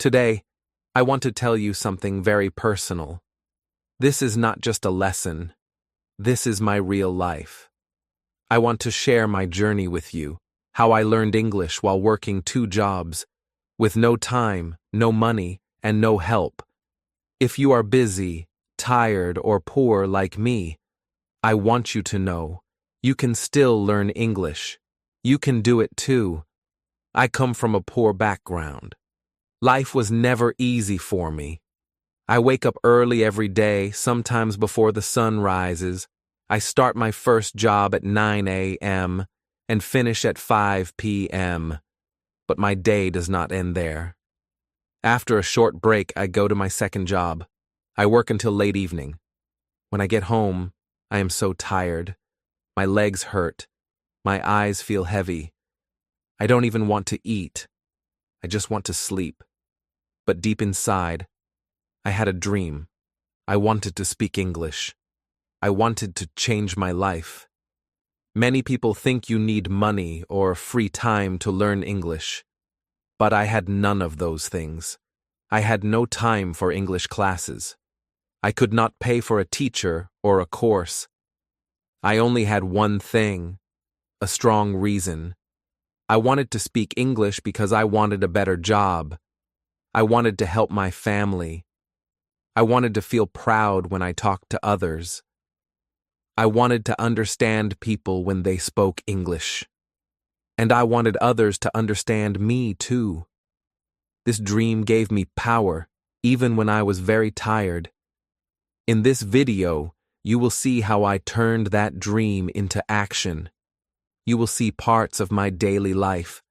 Today, I want to tell you something very personal. This is not just a lesson. This is my real life. I want to share my journey with you, how I learned English while working 2 jobs, with no time, no money, and no help. If you are busy, tired, or poor like me, I want you to know, you can still learn English. You can do it too. I come from a poor background. Life was never easy for me. I wake up early every day, sometimes before the sun rises. I start my first job at 9 a.m. and finish at 5 p.m. But my day does not end there. After a short break, I go to my second job. I work until late evening. When I get home, I am so tired. My legs hurt. My eyes feel heavy. I don't even want to eat. I just want to sleep. But deep inside, I had a dream. I wanted to speak English. I wanted to change my life. Many people think you need money or free time to learn English. But I had none of those things. I had no time for English classes. I could not pay for a teacher or a course. I only had one thing, a strong reason. I wanted to speak English because I wanted a better job. I wanted to help my family. I wanted to feel proud when I talked to others. I wanted to understand people when they spoke English. And I wanted others to understand me too. This dream gave me power, even when I was very tired. In this video, you will see how I turned that dream into action. You will see parts of my daily life.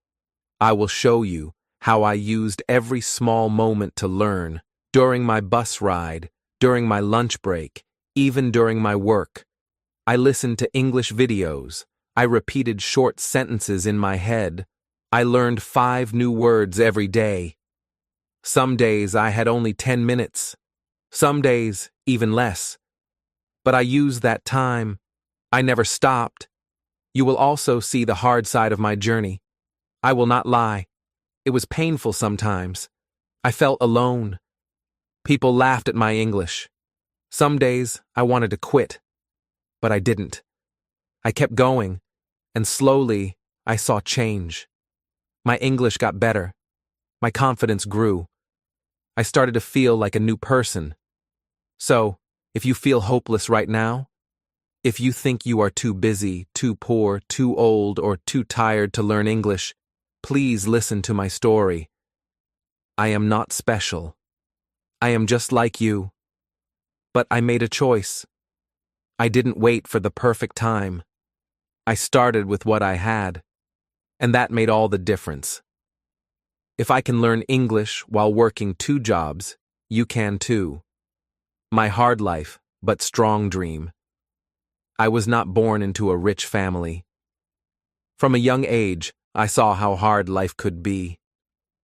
I will show you how I used every small moment to learn, during my bus ride, during my lunch break, even during my work. I listened to English videos. I repeated short sentences in my head. I learned 5 new words every day. Some days I had only 10 minutes. Some days, even less. But I used that time. I never stopped. You will also see the hard side of my journey. I will not lie. It was painful sometimes. I felt alone. People laughed at my English. Some days I wanted to quit. But I didn't. I kept going, and slowly I saw change. My English got better. My confidence grew. I started to feel like a new person. So, if you feel hopeless right now, if you think you are too busy, too poor, too old, or too tired to learn English, please listen to my story. I am not special. I am just like you. But I made a choice. I didn't wait for the perfect time. I started with what I had, and that made all the difference. If I can learn English while working 2 jobs, you can too. My hard life, but strong dream. I was not born into a rich family. From a young age, I saw how hard life could be.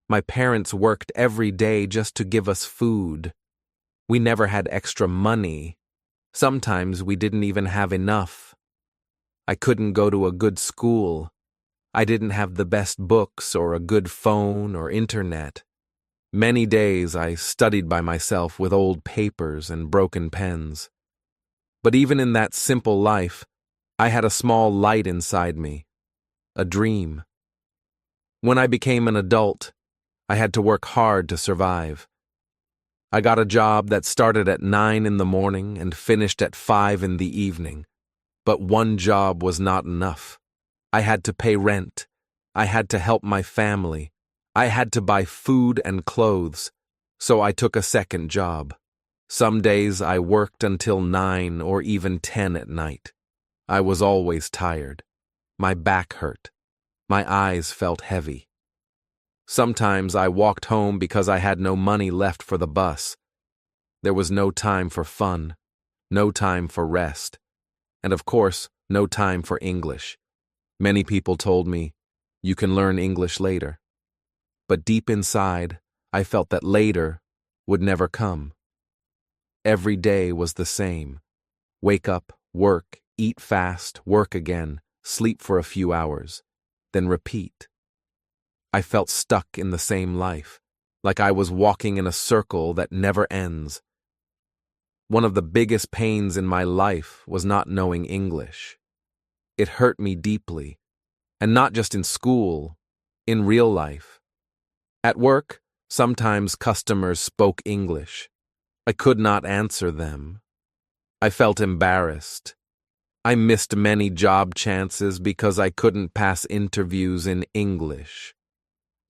My parents worked every day just to give us food. We never had extra money. Sometimes we didn't even have enough. I couldn't go to a good school. I didn't have the best books or a good phone or internet. Many days I studied by myself with old papers and broken pens. But even in that simple life, I had a small light inside me, a dream. When I became an adult, I had to work hard to survive. I got a job that started at 9 in the morning and finished at 5 in the evening. But one job was not enough. I had to pay rent. I had to help my family. I had to buy food and clothes. So I took a second job. Some days I worked until 9 or even 10 at night. I was always tired. My back hurt. My eyes felt heavy. Sometimes I walked home because I had no money left for the bus. There was no time for fun, no time for rest, and of course, no time for English. Many people told me, you can learn English later. But deep inside, I felt that later would never come. Every day was the same. Wake up, work, eat fast, work again, sleep for a few hours, then repeat. I felt stuck in the same life, like I was walking in a circle that never ends. One of the biggest pains in my life was not knowing English. It hurt me deeply, and not just in school, in real life. At work, sometimes customers spoke English. I could not answer them. I felt embarrassed. I missed many job chances because I couldn't pass interviews in English.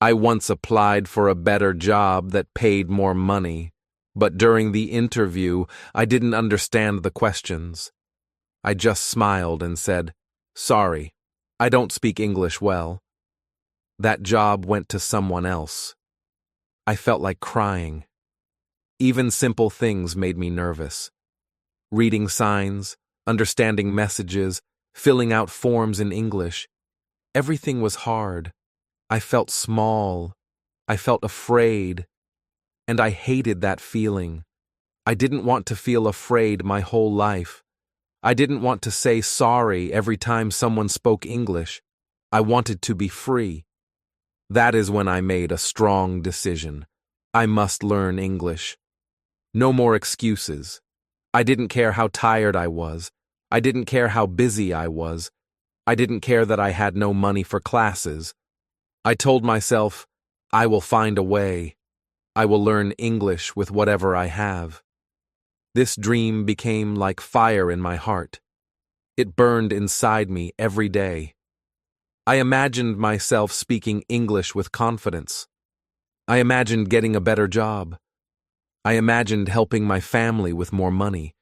I once applied for a better job that paid more money, but during the interview, I didn't understand the questions. I just smiled and said, "Sorry, I don't speak English well." That job went to someone else. I felt like crying. Even simple things made me nervous. Reading signs, understanding messages, filling out forms in English. Everything was hard. I felt small. I felt afraid. And I hated that feeling. I didn't want to feel afraid my whole life. I didn't want to say sorry every time someone spoke English. I wanted to be free. That is when I made a strong decision. I must learn English. No more excuses. I didn't care how tired I was. I didn't care how busy I was. I didn't care that I had no money for classes. I told myself, I will find a way. I will learn English with whatever I have. This dream became like fire in my heart. It burned inside me every day. I imagined myself speaking English with confidence. I imagined getting a better job. I imagined helping my family with more money.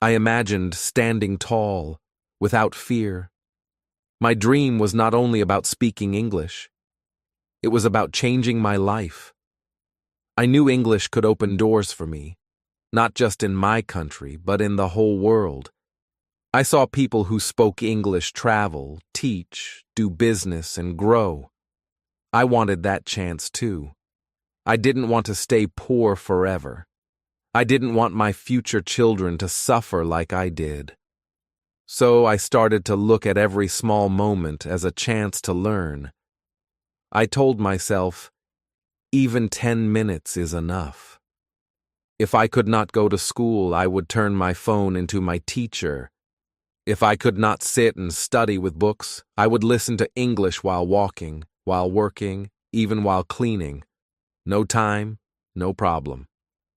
I imagined standing tall, without fear. My dream was not only about speaking English. It was about changing my life. I knew English could open doors for me, not just in my country, but in the whole world. I saw people who spoke English travel, teach, do business, and grow. I wanted that chance too. I didn't want to stay poor forever. I didn't want my future children to suffer like I did. So I started to look at every small moment as a chance to learn. I told myself, even 10 minutes is enough. If I could not go to school, I would turn my phone into my teacher. If I could not sit and study with books, I would listen to English while walking, while working, even while cleaning. No time, no problem.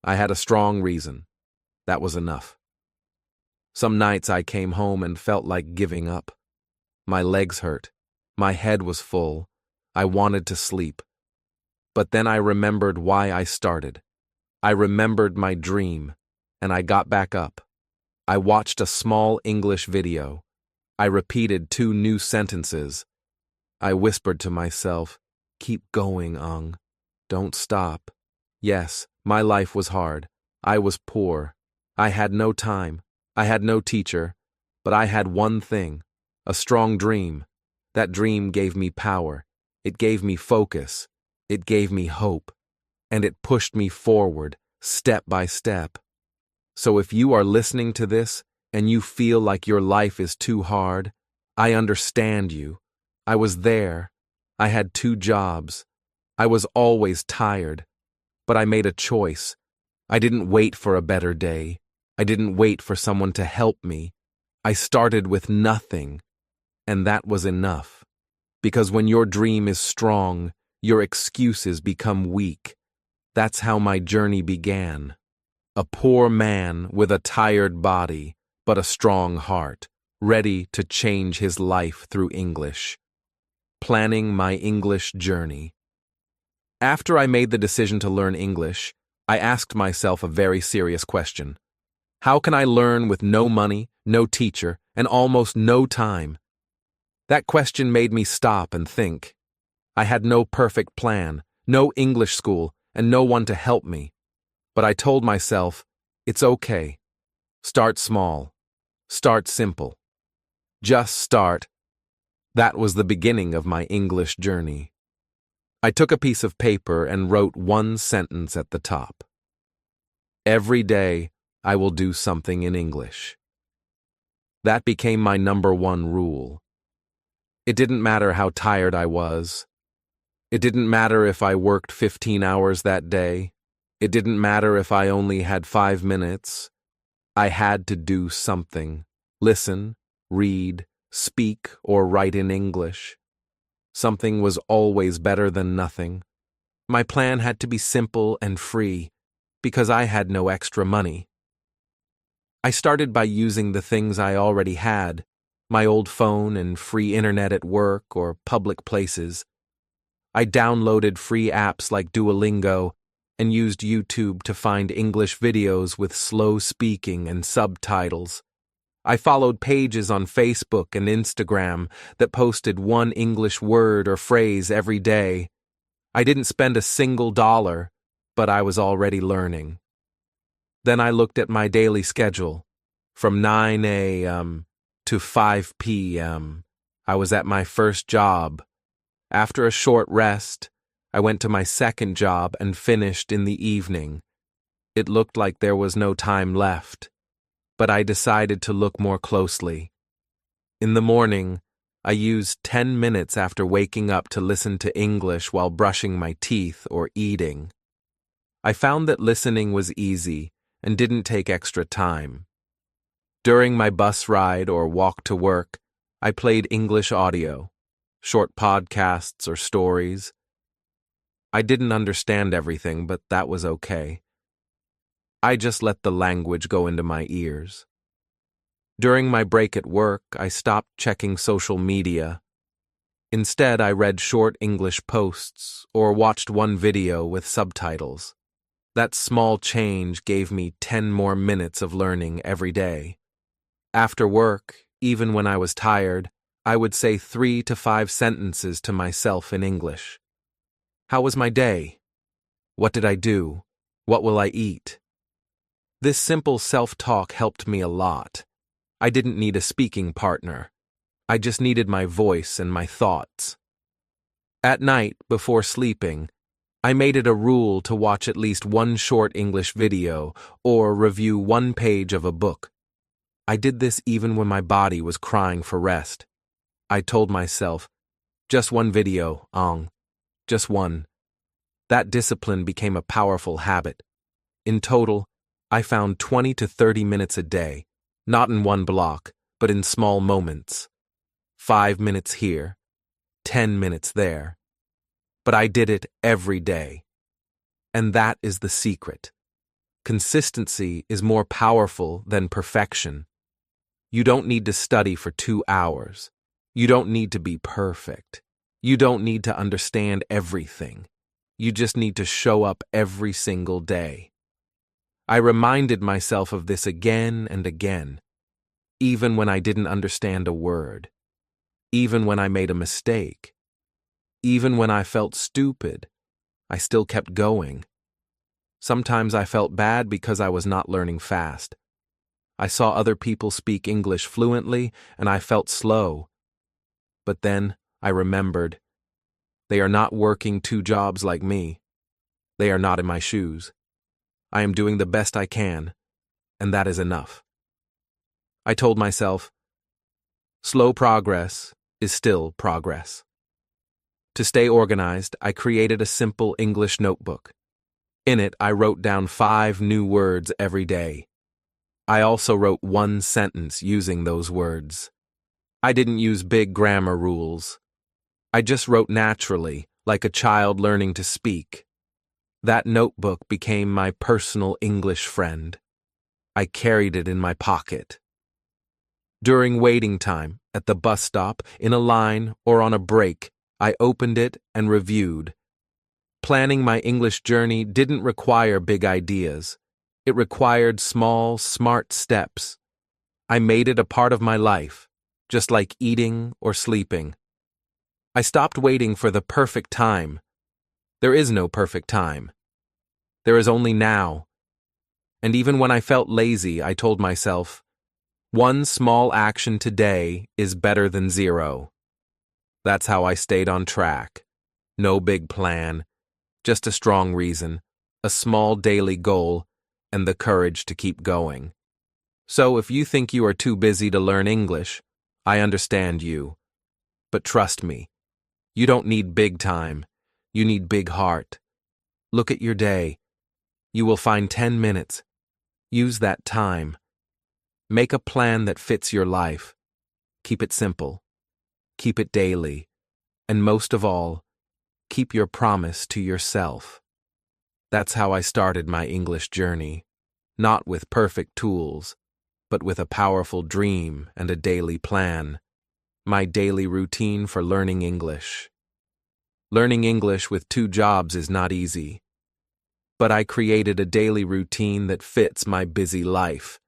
I had a strong reason. That was enough. Some nights I came home and felt like giving up. My legs hurt. My head was full. I wanted to sleep. But then I remembered why I started. I remembered my dream, and I got back up. I watched a small English video. I repeated 2 new sentences. I whispered to myself, "Keep going, Ung. Don't stop." Yes, my life was hard. I was poor. I had no time. I had no teacher. But I had one thing, a strong dream. That dream gave me power. It gave me focus. It gave me hope. And it pushed me forward, step by step. So if you are listening to this and you feel like your life is too hard, I understand you. I was there. I had 2 jobs. I was always tired. But I made a choice. I didn't wait for a better day. I didn't wait for someone to help me. I started with nothing. And that was enough. Because when your dream is strong, your excuses become weak. That's how my journey began. A poor man with a tired body, but a strong heart, ready to change his life through English. Planning my English journey. After I made the decision to learn English, I asked myself a very serious question. How can I learn with no money, no teacher, and almost no time? That question made me stop and think. I had no perfect plan, no English school, and no one to help me. But I told myself, it's okay. Start small. Start simple. Just start. That was the beginning of my English journey. I took a piece of paper and wrote 1 sentence at the top. Every day, I will do something in English. That became my #1 rule. It didn't matter how tired I was. It didn't matter if I worked 15 hours that day. It didn't matter if I only had 5 minutes. I had to do something. Listen, read, speak, or write in English. Something was always better than nothing. My plan had to be simple and free, because I had no extra money. I started by using the things I already had, my old phone and free internet at work or public places. I downloaded free apps like Duolingo and used YouTube to find English videos with slow speaking and subtitles. I followed pages on Facebook and Instagram that posted one English word or phrase every day. I didn't spend a single dollar, but I was already learning. Then I looked at my daily schedule. From 9 a.m. to 5 p.m., I was at my first job. After a short rest, I went to my second job and finished in the evening. It looked like there was no time left, but I decided to look more closely. In the morning, I used 10 minutes after waking up to listen to English while brushing my teeth or eating. I found that listening was easy and didn't take extra time. During my bus ride or walk to work, I played English audio, short podcasts or stories. I didn't understand everything, but that was okay. I just let the language go into my ears. During my break at work, I stopped checking social media. Instead, I read short English posts or watched one video with subtitles. That small change gave me 10 more minutes of learning every day. After work, even when I was tired, I would say 3 to 5 sentences to myself in English. How was my day? What did I do? What will I eat? This simple self-talk helped me a lot. I didn't need a speaking partner. I just needed my voice and my thoughts. At night, before sleeping, I made it a rule to watch at least one short English video or review one page of a book. I did this even when my body was crying for rest. I told myself, just one video, just one. That discipline became a powerful habit. In total, I found 20 to 30 minutes a day, not in one block, but in small moments. 5 minutes here, 10 minutes there. But I did it every day. And that is the secret. Consistency is more powerful than perfection. You don't need to study for 2 hours. You don't need to be perfect. You don't need to understand everything. You just need to show up every single day. I reminded myself of this again and again, even when I didn't understand a word, even when I made a mistake, even when I felt stupid, I still kept going. Sometimes I felt bad because I was not learning fast. I saw other people speak English fluently, and I felt slow. But then I remembered, they are not working 2 jobs like me. They are not in my shoes. I am doing the best I can, and that is enough. I told myself, slow progress is still progress. To stay organized, I created a simple English notebook. In it, I wrote down 5 new words every day. I also wrote one sentence using those words. I didn't use big grammar rules. I just wrote naturally, like a child learning to speak. That notebook became my personal English friend. I carried it in my pocket. During waiting time, at the bus stop, in a line, or on a break, I opened it and reviewed. Planning my English journey didn't require big ideas. It required small, smart steps. I made it a part of my life, just like eating or sleeping. I stopped waiting for the perfect time. There is no perfect time. There is only now. And even when I felt lazy, I told myself, one small action today is better than 0. That's how I stayed on track. No big plan, just a strong reason, a small daily goal, and the courage to keep going. So if you think you are too busy to learn English, I understand you. But trust me, you don't need big time. You need big heart. Look at your day. You will find 10 minutes. Use that time. Make a plan that fits your life. Keep it simple. Keep it daily. And most of all, keep your promise to yourself. That's how I started my English journey. Not with perfect tools, but with a powerful dream and a daily plan. My daily routine for learning English. Learning English with 2 jobs is not easy. But I created a daily routine that fits my busy life.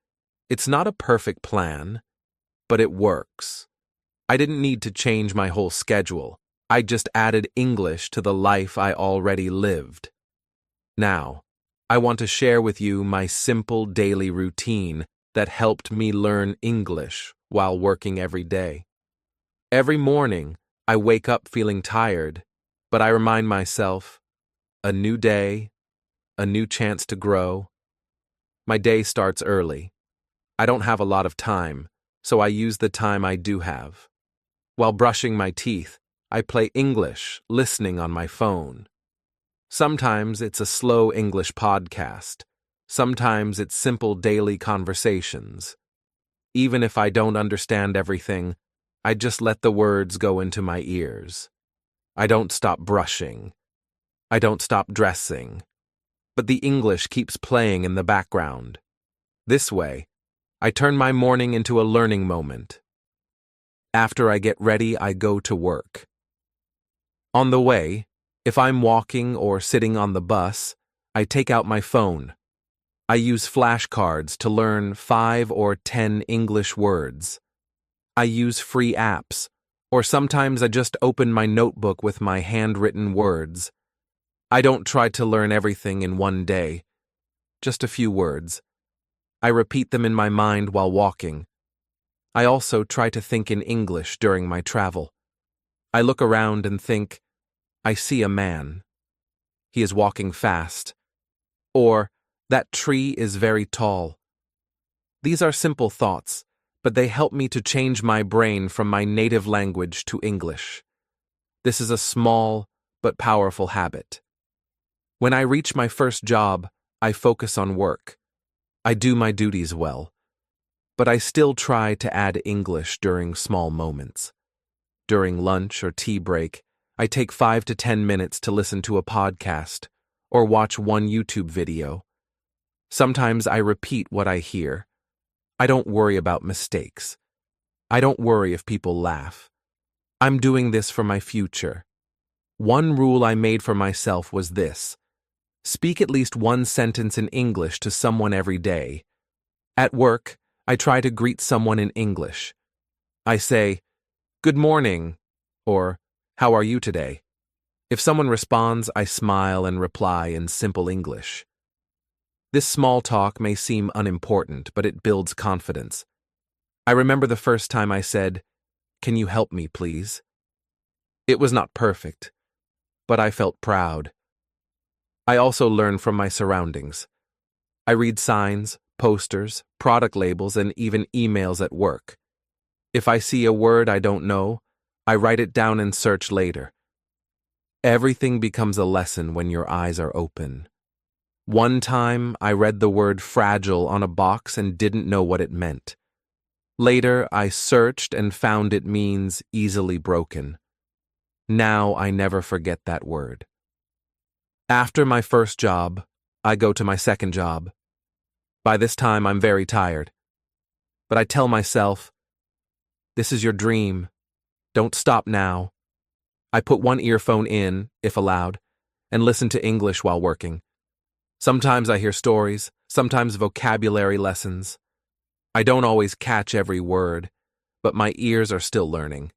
It's not a perfect plan, but it works. I didn't need to change my whole schedule. I just added English to the life I already lived. Now, I want to share with you my simple daily routine that helped me learn English while working every day. Every morning, I wake up feeling tired, but I remind myself, a new day, a new chance to grow. My day starts early. I don't have a lot of time, so I use the time I do have. While brushing my teeth, I play English, listening on my phone. Sometimes it's a slow English podcast. Sometimes it's simple daily conversations. Even if I don't understand everything, I just let the words go into my ears. I don't stop brushing. I don't stop dressing. But the English keeps playing in the background. This way, I turn my morning into a learning moment. After I get ready, I go to work. On the way, if I'm walking or sitting on the bus, I take out my phone. I use flashcards to learn 5 or 10 English words. I use free apps, or sometimes I just open my notebook with my handwritten words. I don't try to learn everything in one day, just a few words. I repeat them in my mind while walking. I also try to think in English during my travel. I look around and think, I see a man. He is walking fast. Or, that tree is very tall. These are simple thoughts, but they help me to change my brain from my native language to English. This is a small but powerful habit. When I reach my first job, I focus on work. I do my duties well. But I still try to add English during small moments. During lunch or tea break, I take 5 to 10 minutes to listen to a podcast or watch one YouTube video. Sometimes I repeat what I hear. I don't worry about mistakes. I don't worry if people laugh. I'm doing this for my future. One rule I made for myself was this: speak at least one sentence in English to someone every day. At work, I try to greet someone in English. I say, "Good morning," or "How are you today?" If someone responds, I smile and reply in simple English. This small talk may seem unimportant, but it builds confidence. I remember the first time I said, "Can you help me, please?" It was not perfect, but I felt proud. I also learn from my surroundings. I read signs, posters, product labels, and even emails at work. If I see a word I don't know, I write it down and search later. Everything becomes a lesson when your eyes are open. One time, I read the word fragile on a box and didn't know what it meant. Later, I searched and found it means easily broken. Now I never forget that word. After my first job, I go to my second job. By this time, I'm very tired. But I tell myself, this is your dream. Don't stop now. I put one earphone in, if allowed, and listen to English while working. Sometimes I hear stories, sometimes vocabulary lessons. I don't always catch every word, but my ears are still learning.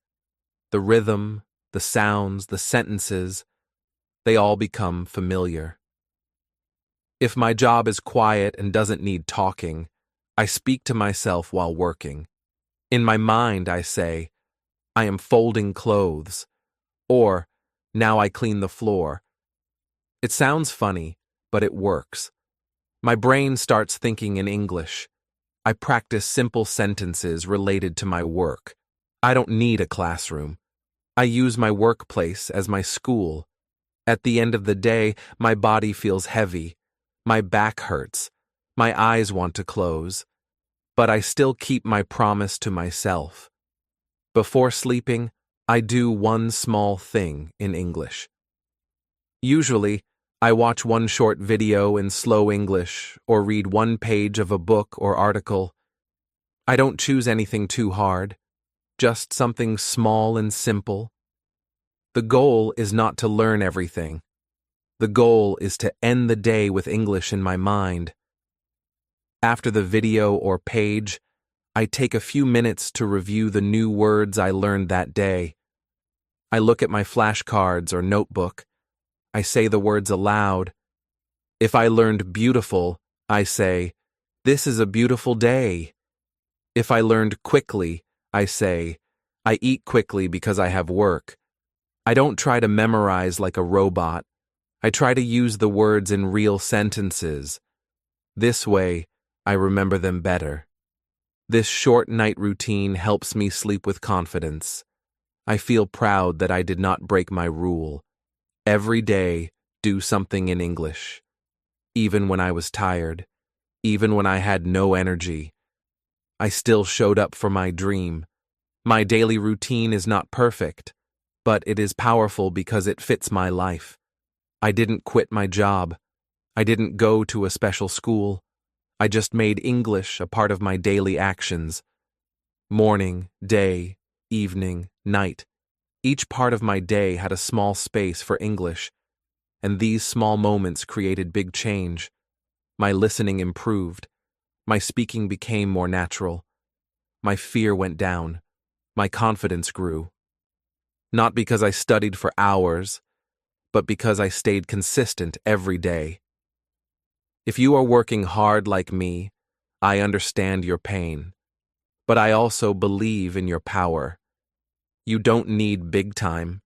The rhythm, the sounds, the sentences, they all become familiar. If my job is quiet and doesn't need talking, I speak to myself while working. In my mind, I say, I am folding clothes, or now I clean the floor. It sounds funny, but it works. My brain starts thinking in English. I practice simple sentences related to my work. I don't need a classroom. I use my workplace as my school. At the end of the day, my body feels heavy, my back hurts, my eyes want to close, but I still keep my promise to myself. Before sleeping, I do one small thing in English. Usually, I watch one short video in slow English or read one page of a book or article. I don't choose anything too hard, just something small and simple. The goal is not to learn everything. The goal is to end the day with English in my mind. After the video or page, I take a few minutes to review the new words I learned that day. I look at my flashcards or notebook. I say the words aloud. If I learned beautiful, I say, "This is a beautiful day." If I learned quickly, I say, "I eat quickly because I have work." I don't try to memorize like a robot. I try to use the words in real sentences. This way, I remember them better. This short night routine helps me sleep with confidence. I feel proud that I did not break my rule. Every day, do something in English. Even when I was tired, even when I had no energy, I still showed up for my dream. My daily routine is not perfect, but it is powerful because it fits my life. I didn't quit my job. I didn't go to a special school. I just made English a part of my daily actions. Morning, day, evening, night. Each part of my day had a small space for English, and these small moments created big change. My listening improved. My speaking became more natural. My fear went down. My confidence grew. Not because I studied for hours, but because I stayed consistent every day. If you are working hard like me, I understand your pain, but I also believe in your power. You don't need big time.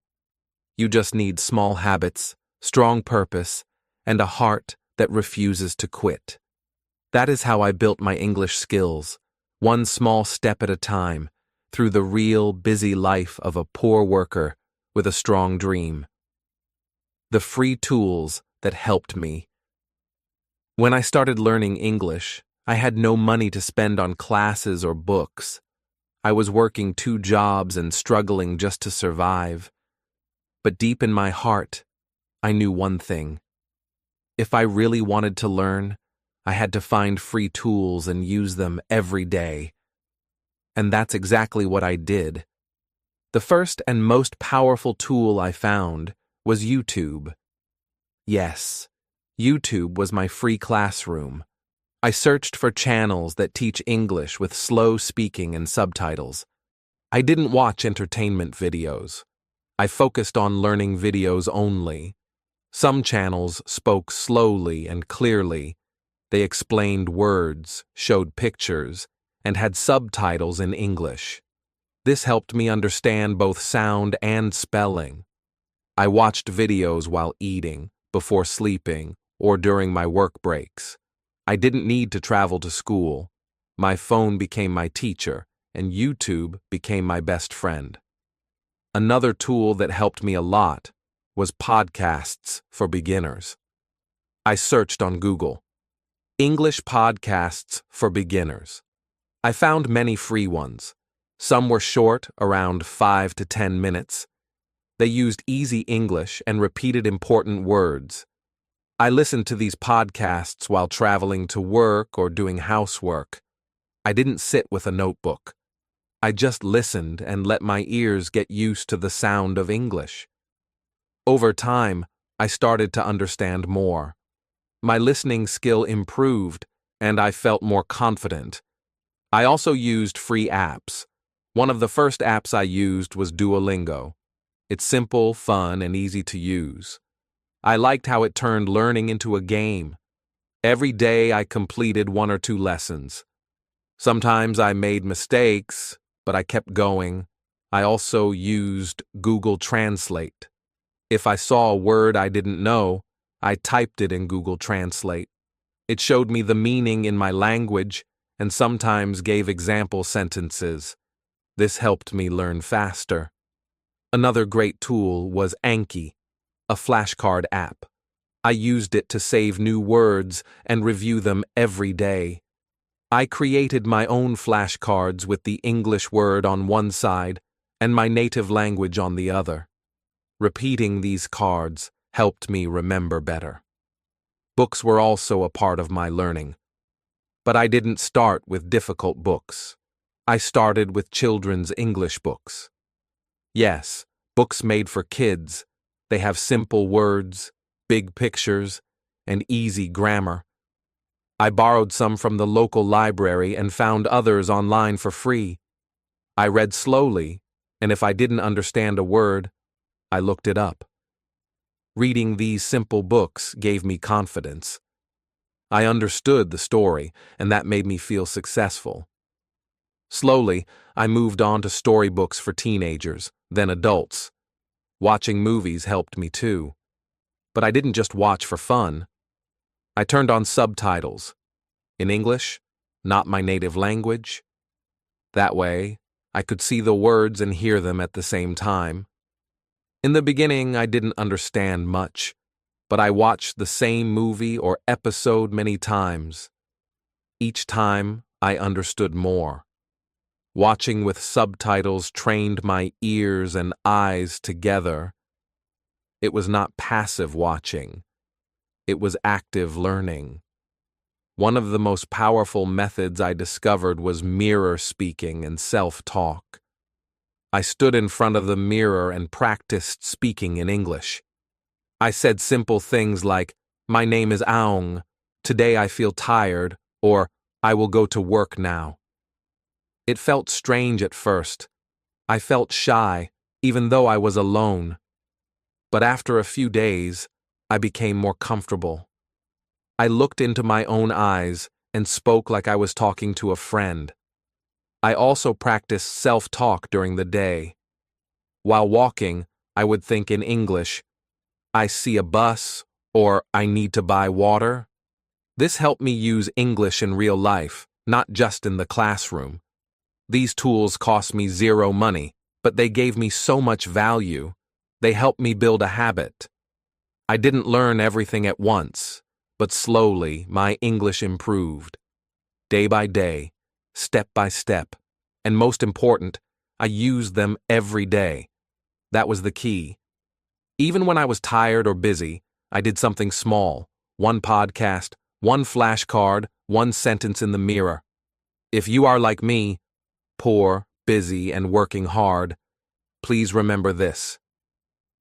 You just need small habits, strong purpose, and a heart that refuses to quit. That is how I built my English skills, one small step at a time, through the real, busy life of a poor worker with a strong dream. The free tools that helped me. When I started learning English, I had no money to spend on classes or books. I was working 2 jobs and struggling just to survive. But deep in my heart, I knew one thing. If I really wanted to learn, I had to find free tools and use them every day. And that's exactly what I did. The first and most powerful tool I found was YouTube. Yes, YouTube was my free classroom. I searched for channels that teach English with slow speaking and subtitles. I didn't watch entertainment videos. I focused on learning videos only. Some channels spoke slowly and clearly. They explained words, showed pictures, and had subtitles in English. This helped me understand both sound and spelling. I watched videos while eating, before sleeping, or during my work breaks. I didn't need to travel to school. My phone became my teacher, and YouTube became my best friend. Another tool that helped me a lot was podcasts for beginners. I searched on Google, English podcasts for beginners. I found many free ones. Some were short, around 5 to 10 minutes. They used easy English and repeated important words. I listened to these podcasts while traveling to work or doing housework. I didn't sit with a notebook. I just listened and let my ears get used to the sound of English. Over time, I started to understand more. My listening skill improved, and I felt more confident. I also used free apps. One of the first apps I used was Duolingo. It's simple, fun, and easy to use. I liked how it turned learning into a game. Every day I completed 1 or 2 lessons. Sometimes I made mistakes, but I kept going. I also used Google Translate. If I saw a word I didn't know, I typed it in Google Translate. It showed me the meaning in my language and sometimes gave example sentences. This helped me learn faster. Another great tool was Anki. a flashcard app. I used it to save new words and review them every day. I created my own flashcards with the English word on one side and my native language on the other. Repeating these cards helped me remember better. Books were also a part of my learning. But I didn't start with difficult books. I started with children's English books. Yes, books made for kids. They have simple words, big pictures, and easy grammar. I borrowed some from the local library and found others online for free. I read slowly, and if I didn't understand a word, I looked it up. Reading these simple books gave me confidence. I understood the story, and that made me feel successful. Slowly, I moved on to storybooks for teenagers, then adults. Watching movies helped me too. But I didn't just watch for fun. I turned on subtitles. In English, not my native language. That way, I could see the words and hear them at the same time. In the beginning, I didn't understand much, but I watched the same movie or episode many times. Each time, I understood more. Watching with subtitles trained my ears and eyes together. It was not passive watching. It was active learning. One of the most powerful methods I discovered was mirror speaking and self-talk. I stood in front of the mirror and practiced speaking in English. I said simple things like, "My name is Aung, today I feel tired," or "I will go to work now." It felt strange at first. I felt shy, even though I was alone. But after a few days, I became more comfortable. I looked into my own eyes and spoke like I was talking to a friend. I also practiced self-talk during the day. While walking, I would think in English, "I see a bus," or "I need to buy water." This helped me use English in real life, not just in the classroom. These tools cost me zero money, but they gave me so much value. They helped me build a habit. I didn't learn everything at once, but slowly my English improved. Day by day, step by step, and most important, I used them every day. That was the key. Even when I was tired or busy, I did something small, one podcast, one flashcard, one sentence in the mirror. If you are like me, poor, busy, and working hard, please remember this.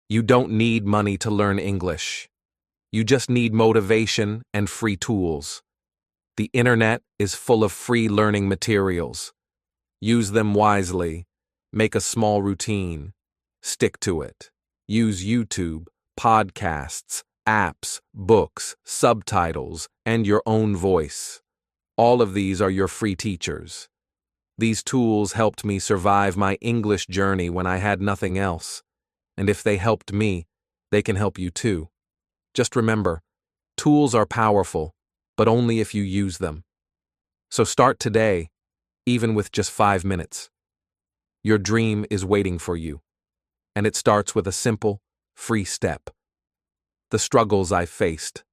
You don't need money to learn English. You just need motivation and free tools. The internet is full of free learning materials. Use them wisely. Make a small routine. Stick to it. Use YouTube, podcasts, apps, books, subtitles, and your own voice. All of these are your free teachers. These tools helped me survive my English journey when I had nothing else. And if they helped me, they can help you too. Just remember, tools are powerful, but only if you use them. So start today, even with just 5 minutes. Your dream is waiting for you, and it starts with a simple, free step. The struggles I faced.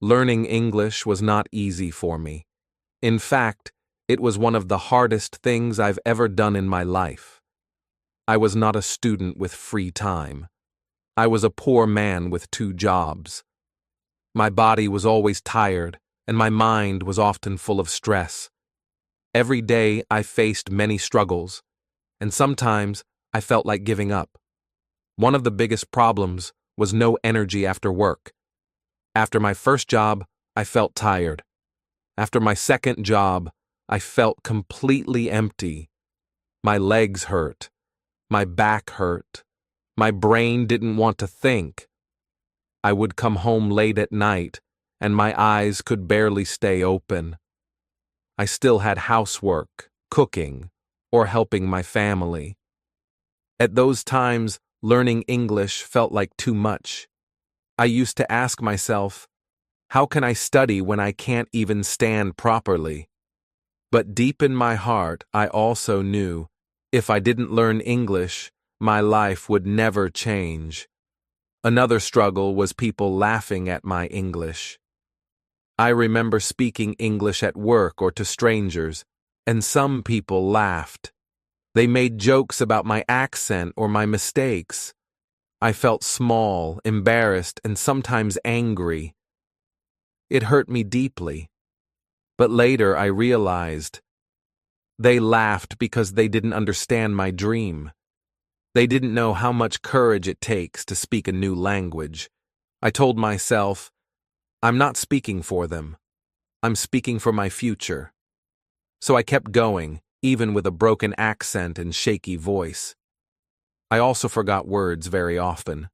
Learning English was not easy for me. In fact, it was one of the hardest things I've ever done in my life. I was not a student with free time. I was a poor man with 2 jobs. My body was always tired, and my mind was often full of stress. Every day I faced many struggles, and sometimes I felt like giving up. One of the biggest problems was no energy after work. After my first job, I felt tired. After my second job, I felt completely empty. My legs hurt. My back hurt. My brain didn't want to think. I would come home late at night, and my eyes could barely stay open. I still had housework, cooking, or helping my family. At those times, learning English felt like too much. I used to ask myself, how can I study when I can't even stand properly? But deep in my heart, I also knew, if I didn't learn English, my life would never change. Another struggle was people laughing at my English. I remember speaking English at work or to strangers, and some people laughed. They made jokes about my accent or my mistakes. I felt small, embarrassed, and sometimes angry. It hurt me deeply. But later I realized they laughed because they didn't understand my dream. They didn't know how much courage it takes to speak a new language. I told myself, I'm not speaking for them. I'm speaking for my future. So I kept going, even with a broken accent and shaky voice. I also forgot words very often.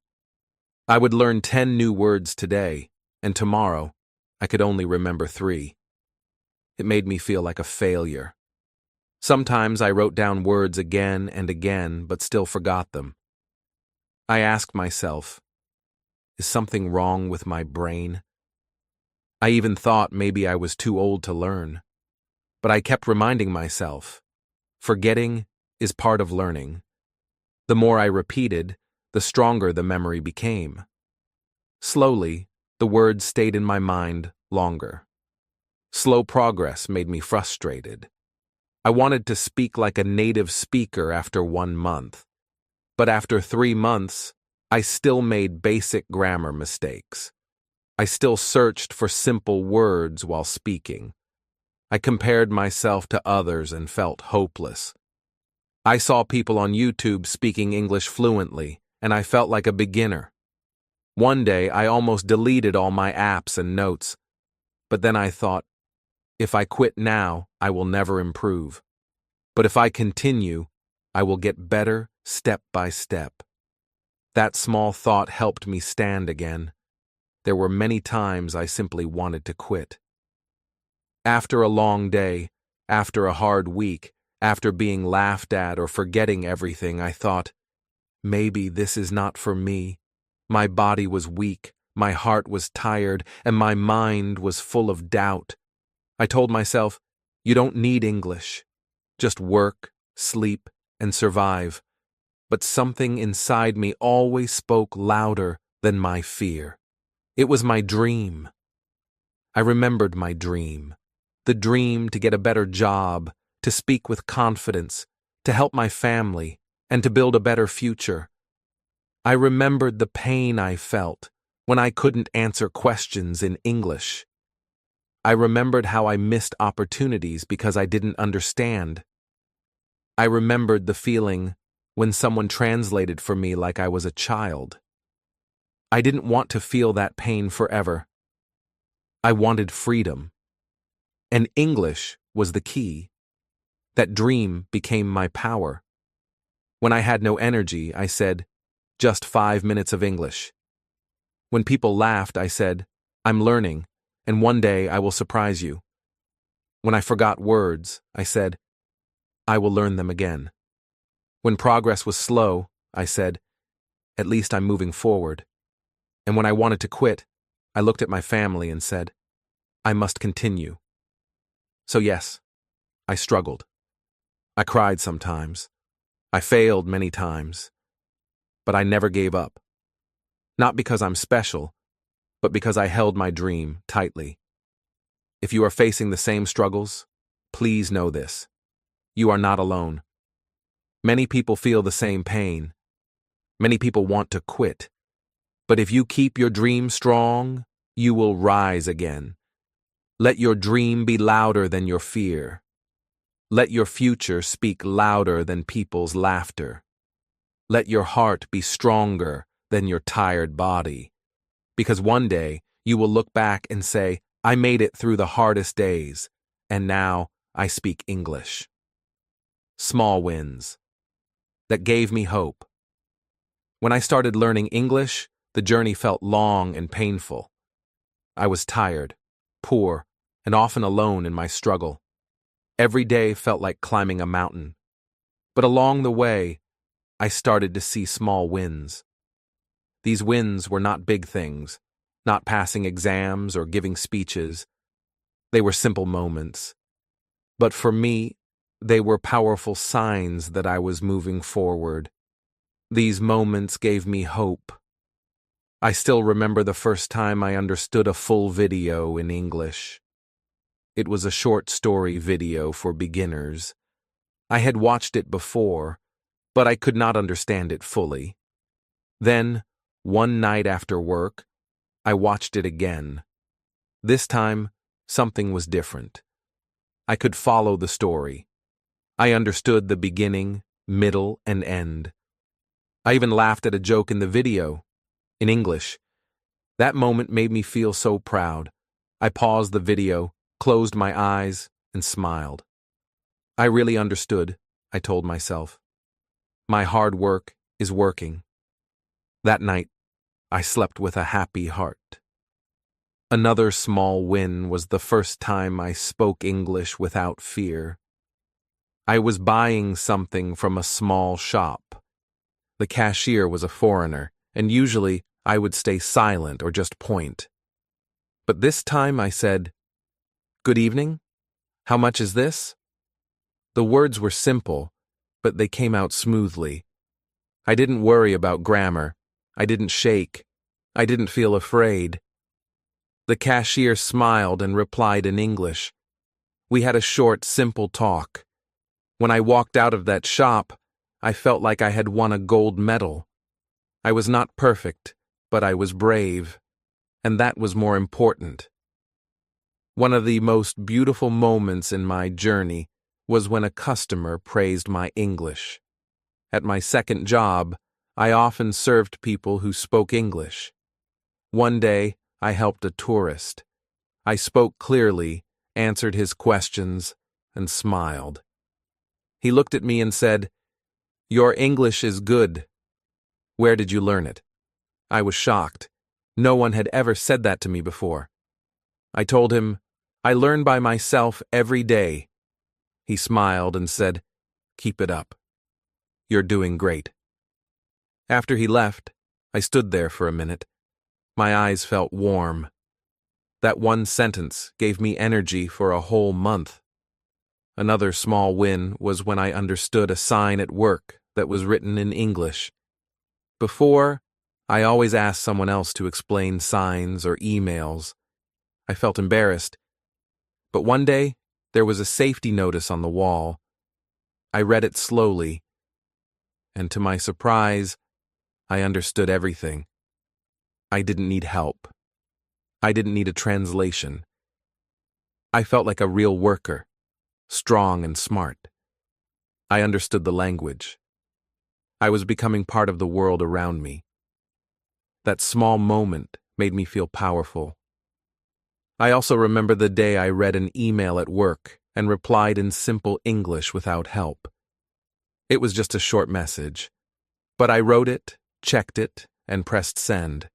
I would learn 10 new words today, and tomorrow I could only remember 3. It made me feel like a failure. Sometimes I wrote down words again and again, but still forgot them. I asked myself, is something wrong with my brain? I even thought maybe I was too old to learn. But I kept reminding myself, forgetting is part of learning. The more I repeated, the stronger the memory became. Slowly, the words stayed in my mind longer. Slow progress made me frustrated. I wanted to speak like a native speaker after 1 month. But after 3 months, I still made basic grammar mistakes. I still searched for simple words while speaking. I compared myself to others and felt hopeless. I saw people on YouTube speaking English fluently, and I felt like a beginner. One day, I almost deleted all my apps and notes. But then I thought, if I quit now, I will never improve. But if I continue, I will get better step by step. That small thought helped me stand again. There were many times I simply wanted to quit. After a long day, after a hard week, after being laughed at or forgetting everything, I thought, maybe this is not for me. My body was weak, my heart was tired, and my mind was full of doubt. I told myself, you don't need English. Just work, sleep, and survive. But something inside me always spoke louder than my fear. It was my dream. I remembered my dream. The dream to get a better job, to speak with confidence, to help my family, and to build a better future. I remembered the pain I felt when I couldn't answer questions in English. I remembered how I missed opportunities because I didn't understand. I remembered the feeling when someone translated for me like I was a child. I didn't want to feel that pain forever. I wanted freedom. And English was the key. That dream became my power. When I had no energy, I said, just 5 minutes of English. When people laughed, I said, I'm learning, and one day I will surprise you. When I forgot words, I said, I will learn them again. When progress was slow, I said, at least I'm moving forward. And when I wanted to quit, I looked at my family and said, I must continue. So yes, I struggled. I cried sometimes. I failed many times. But I never gave up. Not because I'm special, but because I held my dream tightly. If you are facing the same struggles, please know this. You are not alone. Many people feel the same pain. Many people want to quit. But if you keep your dream strong, you will rise again. Let your dream be louder than your fear. Let your future speak louder than people's laughter. Let your heart be stronger than your tired body. Because one day, you will look back and say, I made it through the hardest days, and now I speak English. Small wins. That gave me hope. When I started learning English, the journey felt long and painful. I was tired, poor, and often alone in my struggle. Every day felt like climbing a mountain. But along the way, I started to see small wins. These wins were not big things, not passing exams or giving speeches. They were simple moments. But for me, they were powerful signs that I was moving forward. These moments gave me hope. I still remember the first time I understood a full video in English. It was a short story video for beginners. I had watched it before, but I could not understand it fully. Then, one night after work, I watched it again. This time, something was different. I could follow the story. I understood the beginning, middle, and end. I even laughed at a joke in the video, in English. That moment made me feel so proud. I paused the video, closed my eyes, and smiled. I really understood, I told myself. My hard work is working. That night, I slept with a happy heart. Another small win was the first time I spoke English without fear. I was buying something from a small shop. The cashier was a foreigner, and usually I would stay silent or just point. But this time I said, "Good evening. How much is this?" The words were simple, but they came out smoothly. I didn't worry about grammar. I didn't shake. I didn't feel afraid. The cashier smiled and replied in English. We had a short, simple talk. When I walked out of that shop, I felt like I had won a gold medal. I was not perfect, but I was brave, and that was more important. One of the most beautiful moments in my journey was when a customer praised my English. At my second job, I often served people who spoke English. One day, I helped a tourist. I spoke clearly, answered his questions, and smiled. He looked at me and said, "Your English is good. Where did you learn it?" I was shocked. No one had ever said that to me before. I told him, "I learn by myself every day." He smiled and said, "Keep it up. You're doing great." After he left, I stood there for a minute. My eyes felt warm. That one sentence gave me energy for a whole month. Another small win was when I understood a sign at work that was written in English. Before, I always asked someone else to explain signs or emails. I felt embarrassed. But one day, there was a safety notice on the wall. I read it slowly, and to my surprise, I understood everything. I didn't need help. I didn't need a translation. I felt like a real worker, strong and smart. I understood the language. I was becoming part of the world around me. That small moment made me feel powerful. I also remember the day I read an email at work and replied in simple English without help. It was just a short message, but I wrote it, checked it, and pressed send.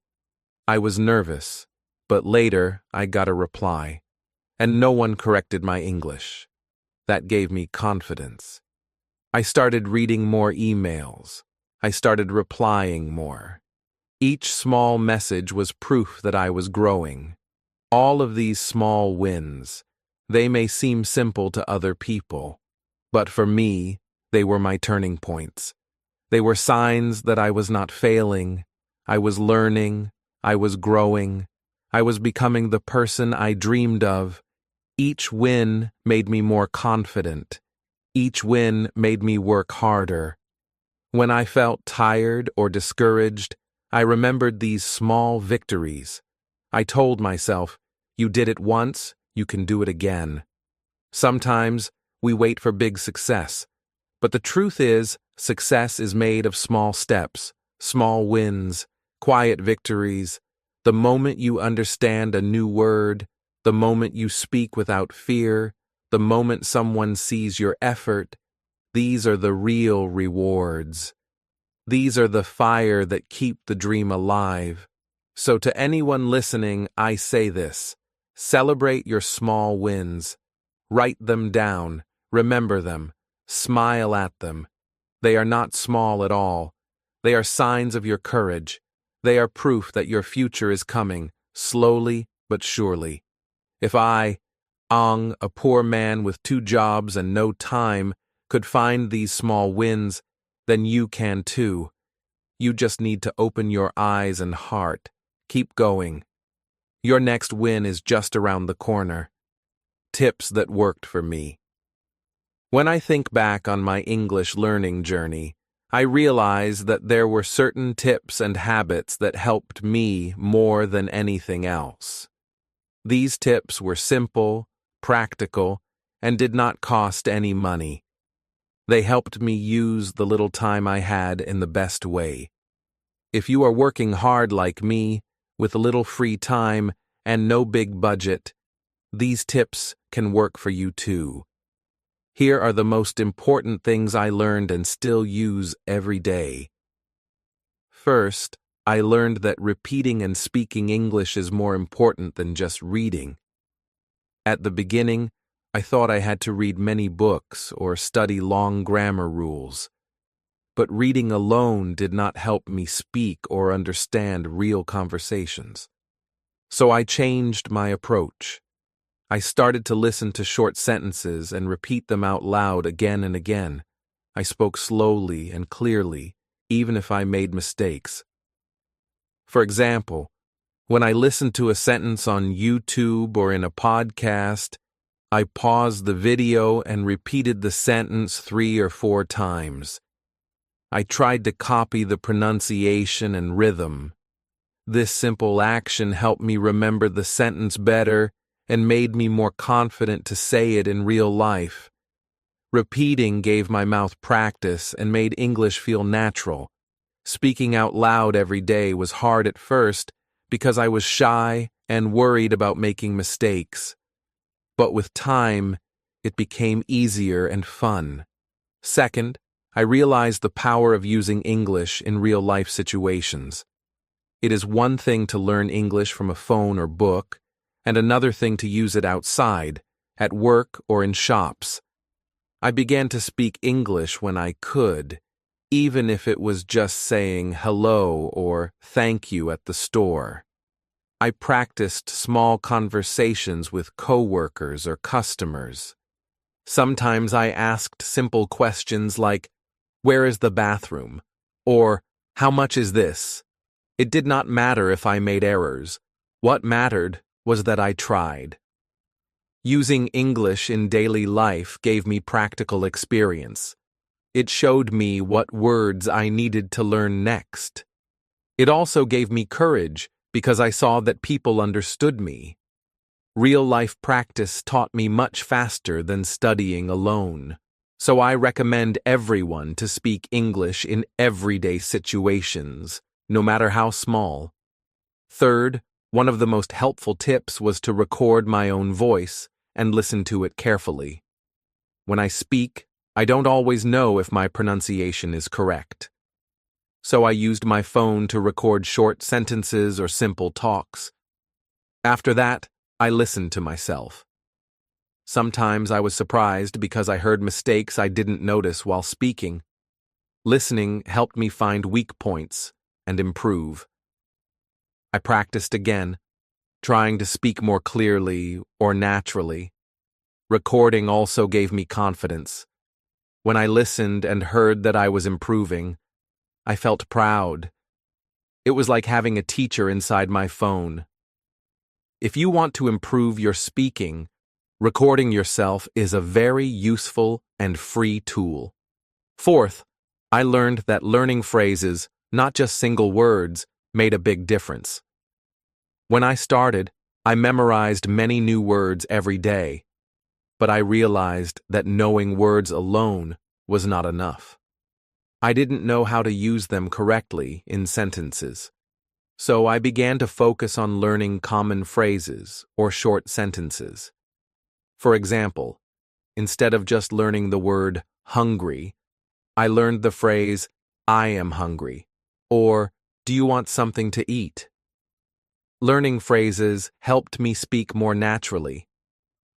I was nervous, but later I got a reply, and no one corrected my English. That gave me confidence. I started reading more emails. I started replying more. Each small message was proof that I was growing. All of these small wins, they may seem simple to other people, but for me, they were my turning points. They were signs that I was not failing. I was learning. I was growing. I was becoming the person I dreamed of. Each win made me more confident. Each win made me work harder. When I felt tired or discouraged, I remembered these small victories. I told myself, you did it once, you can do it again. Sometimes we wait for big success, but the truth is, success is made of small steps, small wins, quiet victories, the moment you understand a new word, the moment you speak without fear, the moment someone sees your effort. These are the real rewards. These are the fire that keep the dream alive. So to anyone listening, I say this: celebrate your small wins. Write them down, remember them, smile at them. They are not small at all. They are signs of your courage. They are proof that your future is coming, slowly but surely. If I, Ang, a poor man with 2 jobs and no time, could find these small wins, then you can too. You just need to open your eyes and heart, Keep going. Your next win is just around the corner. Tips that worked for me. When I think back on my English learning journey, I realize that there were certain tips and habits that helped me more than anything else. These tips were simple, practical, and did not cost any money. They helped me use the little time I had in the best way. If you are working hard like me, with little free time and no big budget, these tips can work for you too. Here are the most important things I learned and still use every day. First, I learned that repeating and speaking English is more important than just reading. At the beginning, I thought I had to read many books or study long grammar rules. But reading alone did not help me speak or understand real conversations. So I changed my approach. I started to listen to short sentences and repeat them out loud again and again. I spoke slowly and clearly, even if I made mistakes. For example, when I listened to a sentence on YouTube or in a podcast, I paused the video and repeated the sentence 3 or 4 times. I tried to copy the pronunciation and rhythm. This simple action helped me remember the sentence better and made me more confident to say it in real life. Repeating gave my mouth practice and made English feel natural. Speaking out loud every day was hard at first because I was shy and worried about making mistakes. But with time, it became easier and fun. Second, I realized the power of using English in real-life situations. It is one thing to learn English from a phone or book, and another thing to use it outside, at work or in shops. I began to speak English when I could, even if it was just saying hello or thank you at the store. I practiced small conversations with coworkers or customers. Sometimes I asked simple questions like, "Where is the bathroom?" or "How much is this?" It did not matter if I made errors. What mattered was that I tried. Using English in daily life gave me practical experience. It showed me what words I needed to learn next. It also gave me courage because I saw that people understood me. Real-life practice taught me much faster than studying alone. So I recommend everyone to speak English in everyday situations, no matter how small. Third, one of the most helpful tips was to record my own voice and listen to it carefully. When I speak, I don't always know if my pronunciation is correct. So I used my phone to record short sentences or simple talks. After that, I listened to myself. Sometimes I was surprised because I heard mistakes I didn't notice while speaking. Listening helped me find weak points and improve. I practiced again, trying to speak more clearly or naturally. Recording also gave me confidence. When I listened and heard that I was improving, I felt proud. It was like having a teacher inside my phone. If you want to improve your speaking, recording yourself is a very useful and free tool. Fourth, I learned that learning phrases, not just single words, made a big difference. When I started, I memorized many new words every day, but I realized that knowing words alone was not enough. I didn't know how to use them correctly in sentences. So I began to focus on learning common phrases or short sentences. For example, instead of just learning the word hungry, I learned the phrase, "I am hungry," or "Do you want something to eat?" Learning phrases helped me speak more naturally.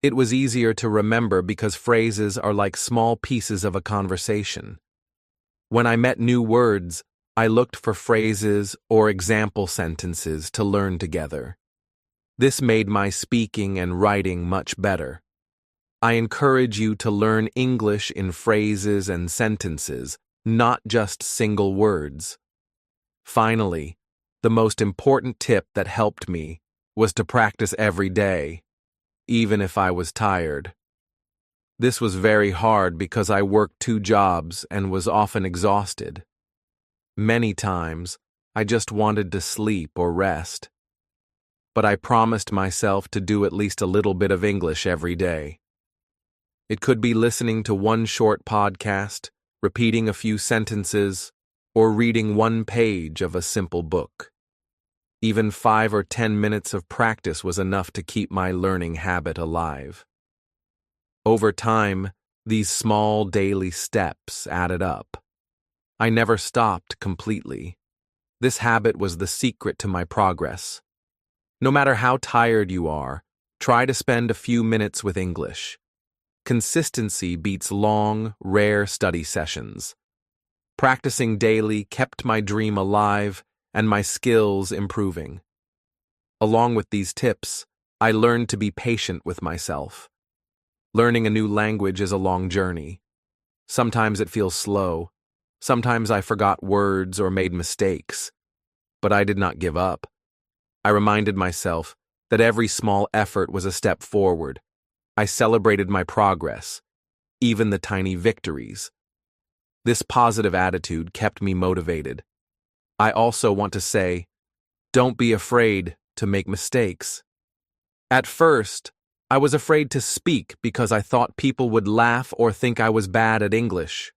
It was easier to remember because phrases are like small pieces of a conversation. When I met new words, I looked for phrases or example sentences to learn together. This made my speaking and writing much better. I encourage you to learn English in phrases and sentences, not just single words. Finally, The most important tip that helped me was to practice every day, even if I was tired. This was very hard because I worked 2 jobs and was often exhausted. Many times, I just wanted to sleep or rest. But I promised myself to do at least a little bit of English every day. It could be listening to one short podcast, repeating a few sentences, or reading 1 page of a simple book. Even 5 or 10 minutes of practice was enough to keep my learning habit alive. Over time, these small daily steps added up. I never stopped completely. This habit was the secret to my progress. No matter how tired you are, try to spend a few minutes with English. Consistency beats long, rare study sessions. Practicing daily kept my dream alive and my skills improving. Along with these tips, I learned to be patient with myself. Learning a new language is a long journey. Sometimes it feels slow. Sometimes I forgot words or made mistakes. But I did not give up. I reminded myself that every small effort was a step forward. I celebrated my progress, even the tiny victories. This positive attitude kept me motivated. I also want to say, don't be afraid to make mistakes. At first, I was afraid to speak because I thought people would laugh or think I was bad at English.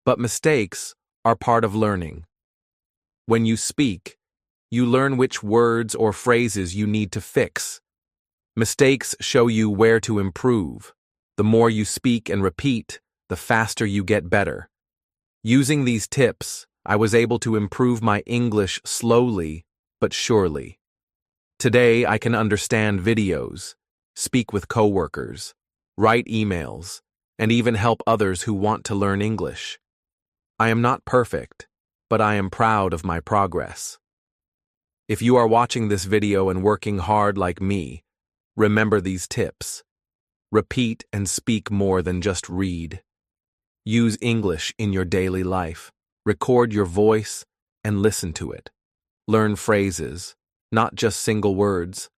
But mistakes are part of learning. When you speak, you learn which words or phrases you need to fix. Mistakes show you where to improve. The more you speak and repeat, the faster you get better. Using these tips, I was able to improve my English slowly but surely. Today, I can understand videos, speak with coworkers, write emails, and even help others who want to learn English. I am not perfect, but I am proud of my progress. If you are watching this video and working hard like me, remember these tips. Repeat and speak more than just read. Use English in your daily life. Record your voice and listen to it. Learn phrases, not just single words.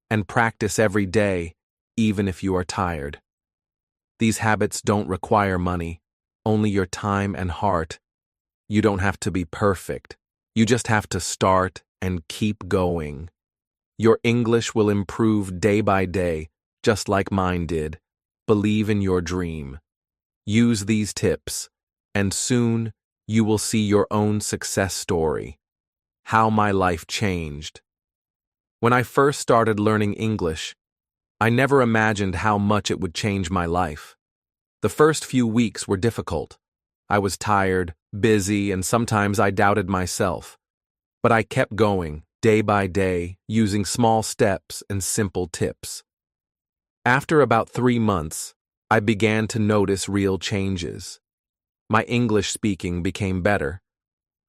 And practice every day, even if you are tired. These habits don't require money, only your time and heart. You don't have to be perfect. You just have to start and keep going. Your English will improve day by day, just like mine did. Believe in your dream. Use these tips, and soon you will see your own success story. How my life changed. When I first started learning English, I never imagined how much it would change my life. The first few weeks were difficult. I was tired, busy, and sometimes I doubted myself. But I kept going, day by day, using small steps and simple tips. After about 3 months, I began to notice real changes. My English speaking became better.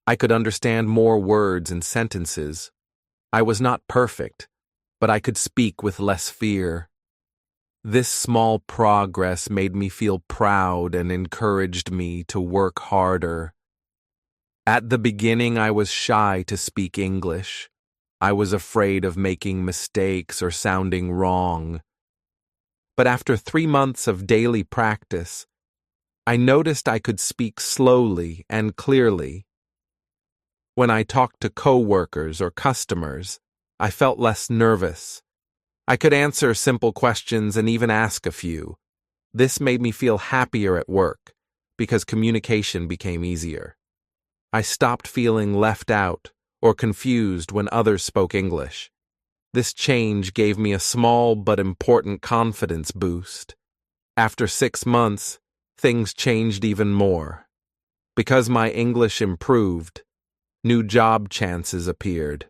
I could understand more words and sentences. I was not perfect, but I could speak with less fear. This small progress made me feel proud and encouraged me to work harder. At the beginning, I was shy to speak English. I was afraid of making mistakes or sounding wrong. But after 3 months of daily practice, I noticed I could speak slowly and clearly. When I talked to coworkers or customers, I felt less nervous. I could answer simple questions and even ask a few. This made me feel happier at work because communication became easier. I stopped feeling left out or confused when others spoke English. This change gave me a small but important confidence boost. After 6 months, things changed even more. Because my English improved, new job chances appeared.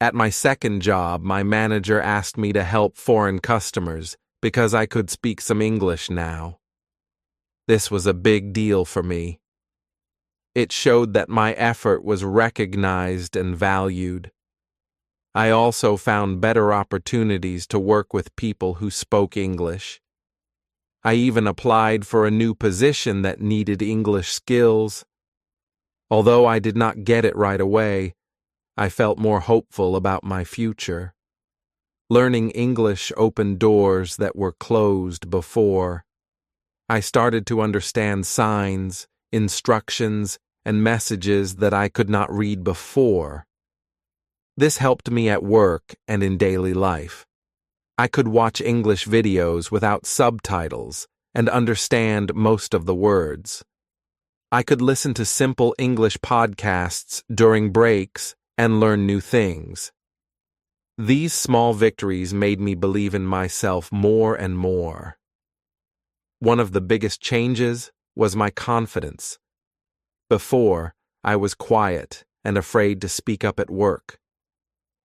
At my second job, my manager asked me to help foreign customers because I could speak some English now. This was a big deal for me. It showed that my effort was recognized and valued. I also found better opportunities to work with people who spoke English. I even applied for a new position that needed English skills. Although I did not get it right away, I felt more hopeful about my future. Learning English opened doors that were closed before. I started to understand signs, instructions, and messages that I could not read before. This helped me at work and in daily life. I could watch English videos without subtitles and understand most of the words. I could listen to simple English podcasts during breaks and learn new things. These small victories made me believe in myself more and more. One of the biggest changes was my confidence. Before, I was quiet and afraid to speak up at work.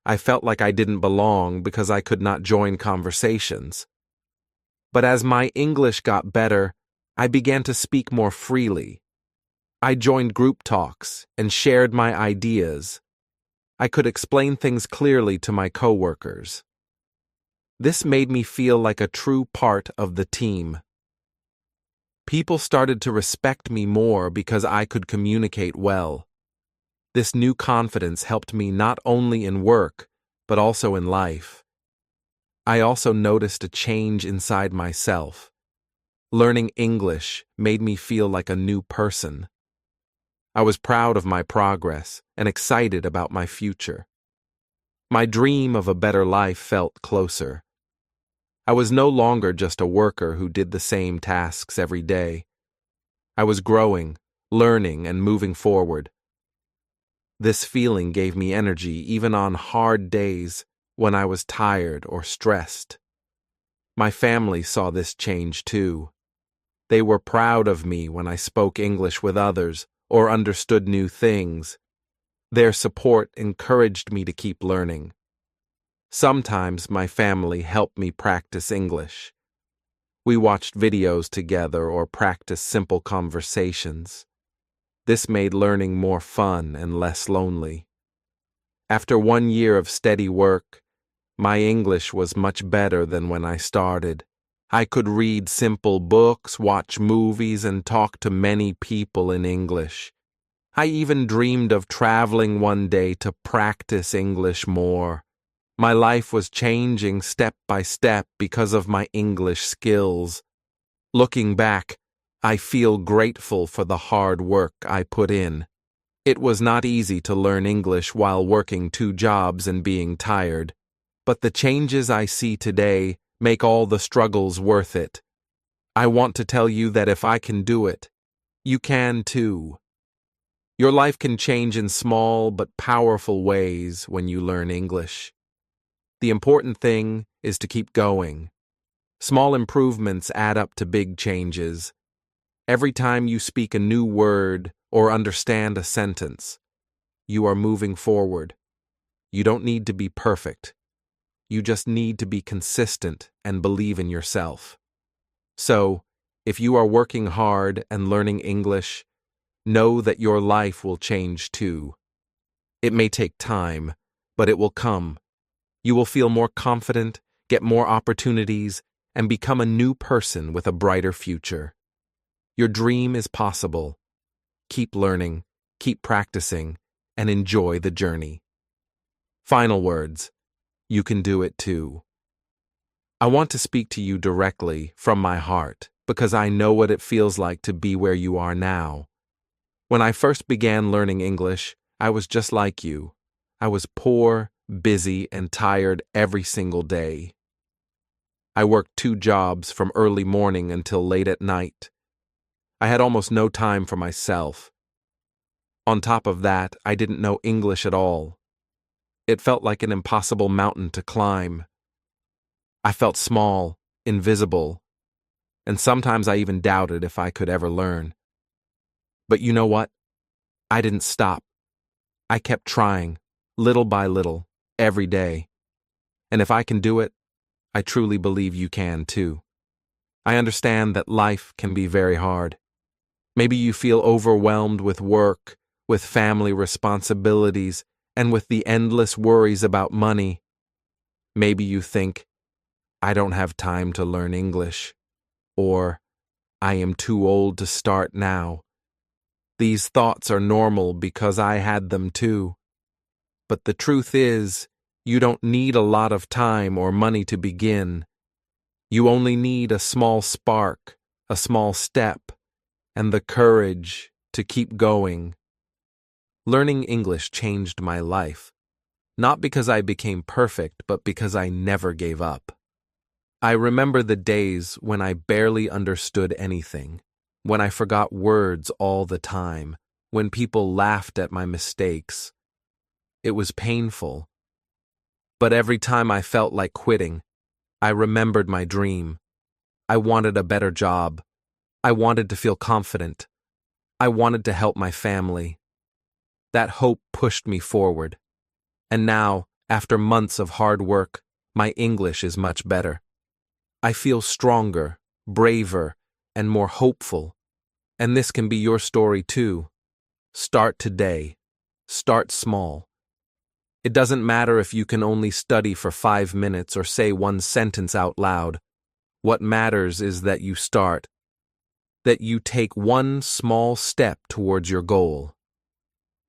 I felt like I didn't belong because I could not join conversations. But as my English got better, I began to speak more freely. I joined group talks and shared my ideas. I could explain things clearly to my coworkers. This made me feel like a true part of the team. People started to respect me more because I could communicate well. This new confidence helped me not only in work, but also in life. I also noticed a change inside myself. Learning English made me feel like a new person. I was proud of my progress and excited about my future. My dream of a better life felt closer. I was no longer just a worker who did the same tasks every day. I was growing, learning, and moving forward. This feeling gave me energy even on hard days when I was tired or stressed. My family saw this change too. They were proud of me when I spoke English with others or understood new things. Their support encouraged me to keep learning. Sometimes my family helped me practice English. We watched videos together or practiced simple conversations. This made learning more fun and less lonely. After 1 year of steady work, my English was much better than when I started. I could read simple books, watch movies, and talk to many people in English. I even dreamed of traveling one day to practice English more. My life was changing step by step because of my English skills. Looking back, I feel grateful for the hard work I put in. It was not easy to learn English while working 2 jobs and being tired, but the changes I see today make all the struggles worth it. I want to tell you that if I can do it, you can too. Your life can change in small but powerful ways when you learn English. The important thing is to keep going. Small improvements add up to big changes. Every time you speak a new word or understand a sentence, you are moving forward. You don't need to be perfect. You just need to be consistent and believe in yourself. So, if you are working hard and learning English, know that your life will change too. It may take time, but it will come. You will feel more confident, get more opportunities, and become a new person with a brighter future. Your dream is possible. Keep learning, keep practicing, and enjoy the journey. Final words. You can do it too. I want to speak to you directly from my heart because I know what it feels like to be where you are now. When I first began learning English, I was just like you. I was poor, busy, and tired every single day. I worked 2 jobs from early morning until late at night. I had almost no time for myself. On top of that, I didn't know English at all. It felt like an impossible mountain to climb. I felt small, invisible, and sometimes I even doubted if I could ever learn. But you know what? I didn't stop. I kept trying, little by little, every day. And if I can do it, I truly believe you can too. I understand that life can be very hard. Maybe you feel overwhelmed with work, with family responsibilities, and with the endless worries about money. Maybe you think, I don't have time to learn English, or I am too old to start now. These thoughts are normal because I had them too. but the truth is, you don't need a lot of time or money to begin. You only need a small spark, a small step, and the courage to keep going. Learning English changed my life, not because I became perfect, but because I never gave up. I remember the days when I barely understood anything, when I forgot words all the time, when people laughed at my mistakes. It was painful. But every time I felt like quitting, I remembered my dream. I wanted a better job. I wanted to feel confident. I wanted to help my family. That hope pushed me forward. And now, after months of hard work, my English is much better. I feel stronger, braver, and more hopeful. And this can be your story too. Start today. Start small. It doesn't matter if you can only study for 5 minutes or say one sentence out loud. What matters is that you start, that you take one small step towards your goal.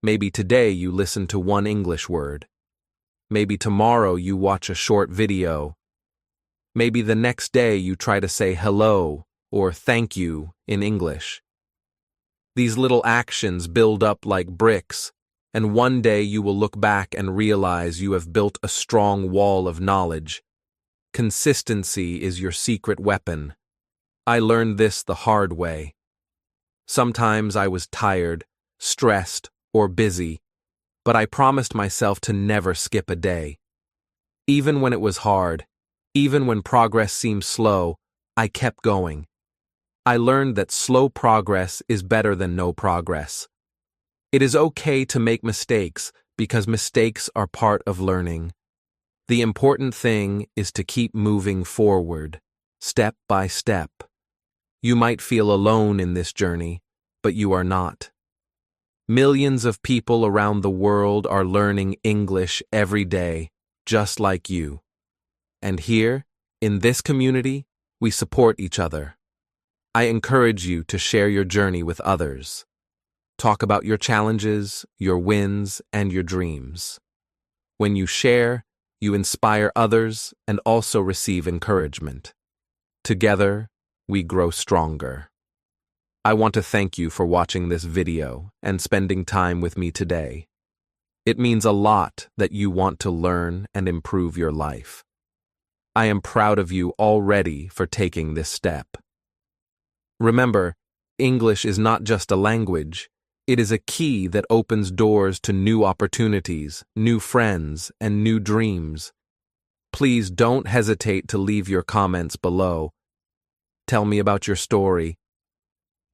Maybe today you listen to one English word. Maybe tomorrow you watch a short video. Maybe the next day you try to say hello or thank you in English. These little actions build up like bricks, and one day you will look back and realize you have built a strong wall of knowledge. Consistency is your secret weapon. I learned this the hard way. Sometimes I was tired, stressed, or busy, but I promised myself to never skip a day. Even when it was hard, even when progress seemed slow, I kept going. I learned that slow progress is better than no progress. It is okay to make mistakes because mistakes are part of learning. The important thing is to keep moving forward, step by step. You might feel alone in this journey, but you are not. Millions of people around the world are learning English every day, just like you. And here, in this community, we support each other. I encourage you to share your journey with others. Talk about your challenges, your wins, and your dreams. When you share, you inspire others and also receive encouragement. Together, we grow stronger. I want to thank you for watching this video and spending time with me today. It means a lot that you want to learn and improve your life. I am proud of you already for taking this step. Remember, English is not just a language. It is a key that opens doors to new opportunities, new friends, and new dreams. Please don't hesitate to leave your comments below. Tell me about your story.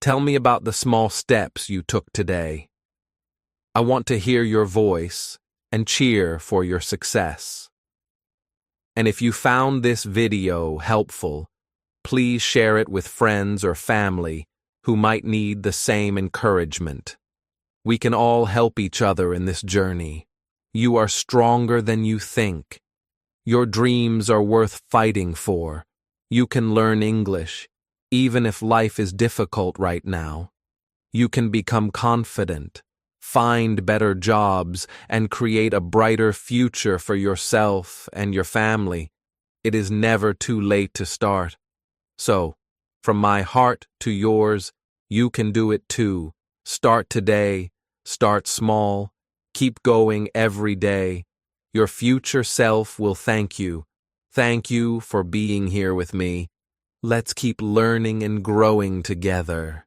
Tell me about the small steps you took today. I want to hear your voice and cheer for your success. And if you found this video helpful, please share it with friends or family who might need the same encouragement. We can all help each other in this journey. You are stronger than you think. Your dreams are worth fighting for. You can learn English, even if life is difficult right now. You can become confident, find better jobs, and create a brighter future for yourself and your family. It is never too late to start. So, from my heart to yours, you can do it too. Start today, start small, keep going every day. Your future self will thank you. Thank you for being here with me. Let's keep learning and growing together.